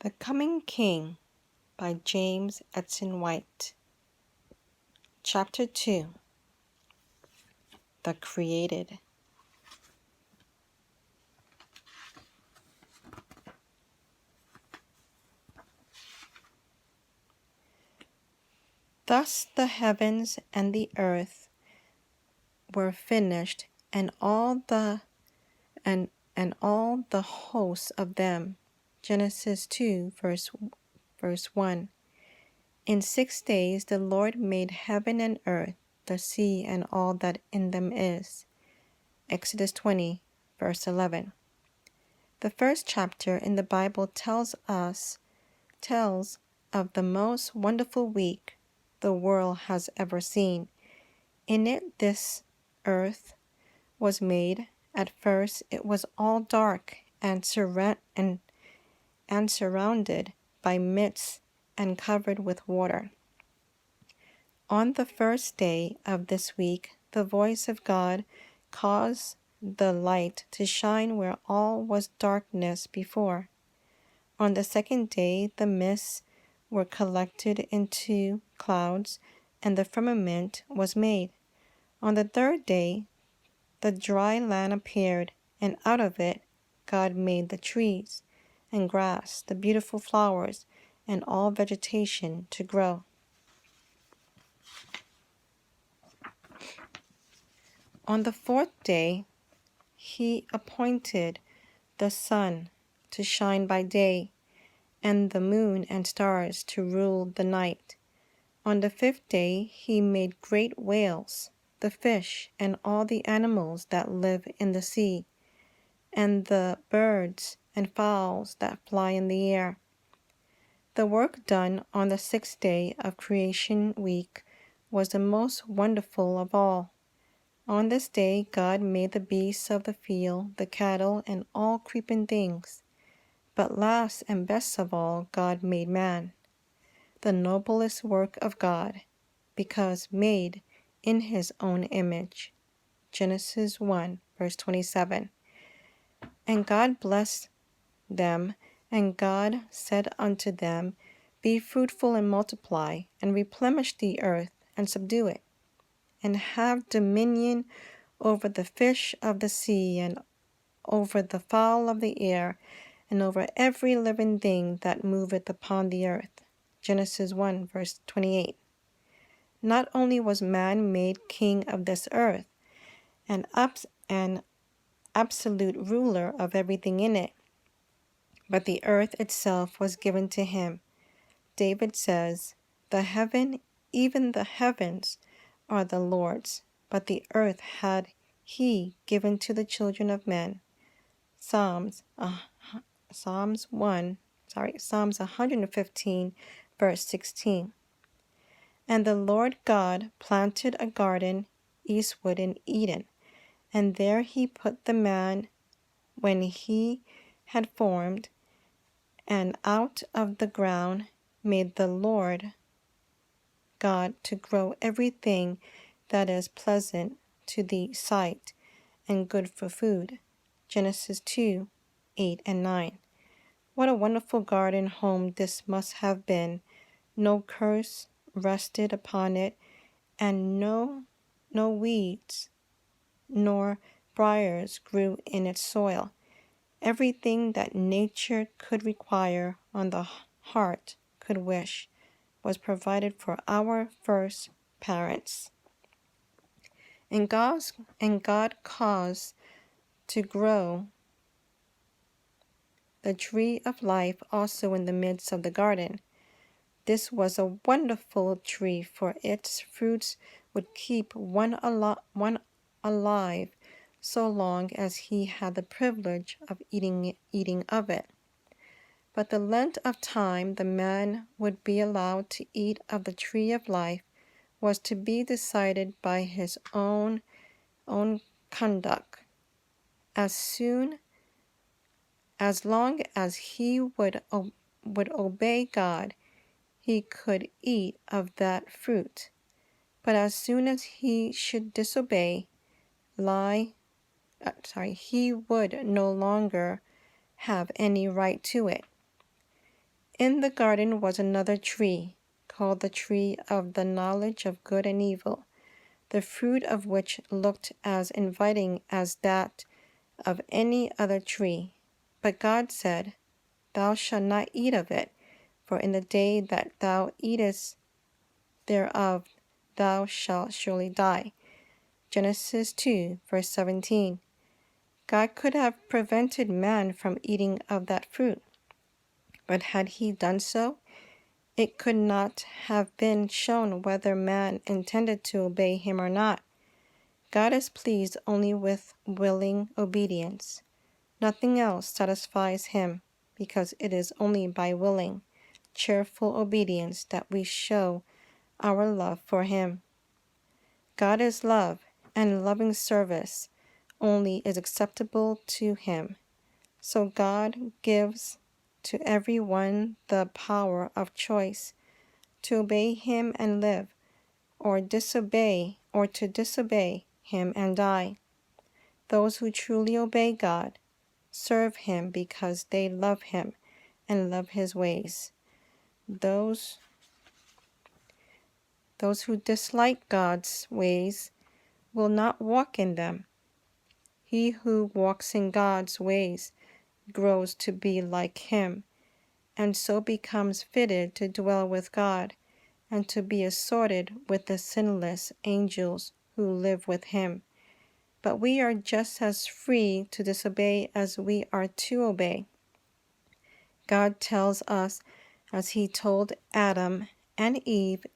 The Coming King by James Edson White. Chapter 2. The Created. Thus the heavens and the earth were finished, and all the hosts of them. Genesis 2, verse 1. In 6 days the Lord made heaven and earth, the sea, and all that in them is. Exodus 20, verse 11. The first chapter in the Bible tells of the most wonderful week the world has ever seen. In it, this earth was made. At first, it was all dark and surrounded by mists and covered with water. On the first day of this week, the voice of God caused the light to shine where all was darkness before. On the second day, the mists were collected into clouds, and the firmament was made. On the third day, the dry land appeared, and out of it God made the trees and grass, the beautiful flowers, and all vegetation to grow. On the fourth day, he appointed the sun to shine by day, and the moon and stars to rule the night. On the fifth day he made great whales, the fish, and all the animals that live in the sea, and the birds and fowls that fly in the air. The work done on the 6th day of creation week was the most wonderful of all. On this day God made the beasts of the field, the cattle, and all creeping things. But last and best of all, God made man, the noblest work of God, because made in his own image. Genesis 1, verse 27. And God blessed them, and God said unto them, Be fruitful and multiply, and replenish the earth, and subdue it, and have dominion over the fish of the sea, and over the fowl of the air, and over every living thing that moveth upon the earth. Genesis 1, verse 28. Not only was man made king of this earth, and absolute ruler of everything in it, but the earth itself was given to him. David says, even the heavens are the Lord's, but the earth had he given to the children of men. Psalms 115, verse 16. And the Lord God planted a garden eastward in Eden, and there he put the man when he had formed, and out of the ground made the Lord God to grow everything that is pleasant to the sight and good for food. Genesis 2, 8 and 9. What a wonderful garden home this must have been. No curse rested upon it, and no weeds nor briars grew in its soil. Everything that nature could require on the heart could wish was provided for our first parents. And God caused to grow the tree of life also in the midst of the garden. This was a wonderful tree, for its fruits would keep one alive so long as he had the privilege of eating of it. But the length of time the man would be allowed to eat of the tree of life was to be decided by his own conduct. As long as he would obey God, he could eat of that fruit. But as soon as he should disobey, he would no longer have any right to it. In the garden was another tree, called the tree of the knowledge of good and evil, the fruit of which looked as inviting as that of any other tree. But God said, Thou shalt not eat of it, for in the day that thou eatest thereof thou shalt surely die. Genesis 2, verse 17. God could have prevented man from eating of that fruit, but had he done so, it could not have been shown whether man intended to obey him or not. God is pleased only with willing obedience. Nothing else satisfies him, because it is only by willing, cheerful obedience that we show our love for him. God is love, and loving service only is acceptable to him. So God gives to everyone the power of choice to obey him and live, or to disobey him and die. Those who truly obey God serve him because they love him and love his ways. Those who dislike God's ways will not walk in them. He who walks in God's ways grows to be like him, and so becomes fitted to dwell with God and to be assorted with the sinless angels who live with him. But we are just as free to disobey as we are to obey. God tells us, as he told Adam and Eve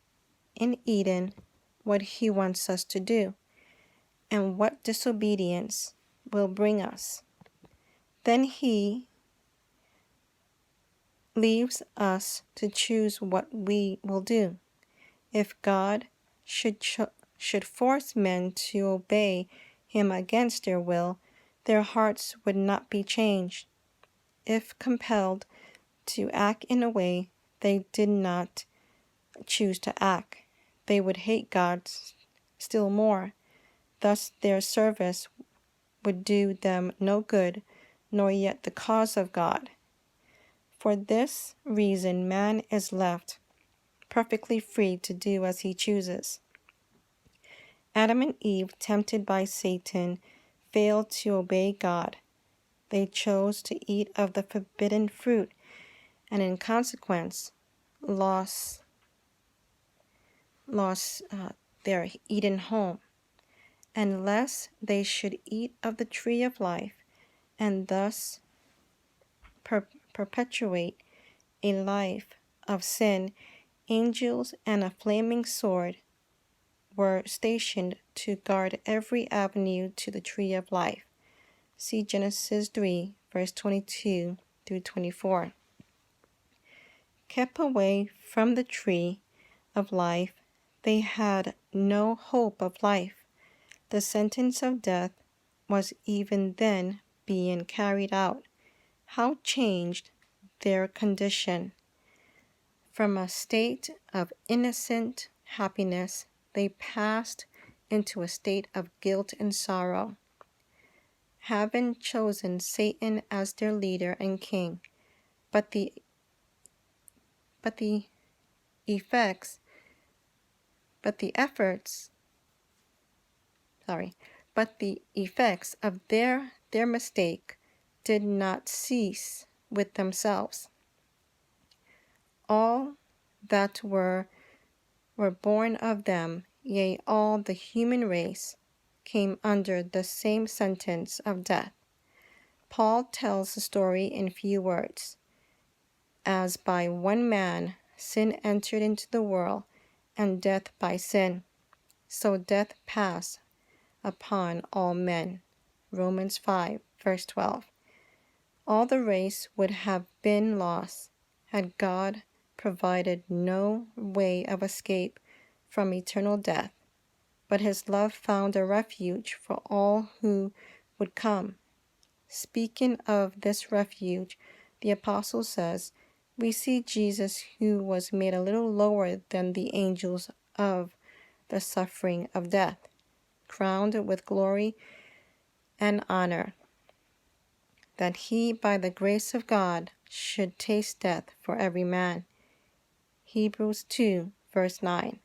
in Eden, what he wants us to do and what disobedience will bring us. Then he leaves us to choose what we will do. If God should force men to obey him against their will, their hearts would not be changed. If compelled to act in a way they did not choose to act, they would hate God still more. Thus their service would do them no good, nor yet the cause of God. For this reason man is left perfectly free to do as he chooses. Adam and Eve, tempted by Satan, failed to obey God. They chose to eat of the forbidden fruit, and in consequence lost their Eden home, unless they should eat of the tree of life and thus perpetuate a life of sin. Angels and a flaming sword were stationed to guard every avenue to the tree of life. See Genesis 3, verse 22 through 24. Kept away from the tree of life, they had no hope of life. The sentence of death was even then being carried out. How changed their condition! From a state of innocent happiness, they passed into a state of guilt and sorrow. Having chosen Satan as their leader and king, but the effects of their mistake did not cease with themselves. All that were born of them, yea, all the human race, came under the same sentence of death. Paul tells the story in few words. As by one man sin entered into the world, and death by sin, so death passed upon all men. Romans 5, verse 12. All the race would have been lost had God provided no way of escape from eternal death, but his love found a refuge for all who would come. Speaking of this refuge, the apostle says, we see Jesus, who was made a little lower than the angels of the suffering of death, crowned with glory and honor, that he, by the grace of God, should taste death for every man. Hebrews 2, verse 9.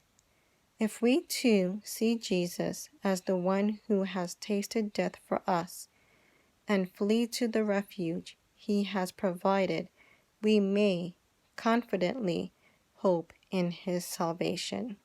If we too see Jesus as the one who has tasted death for us and flee to the refuge he has provided, we may confidently hope in his salvation.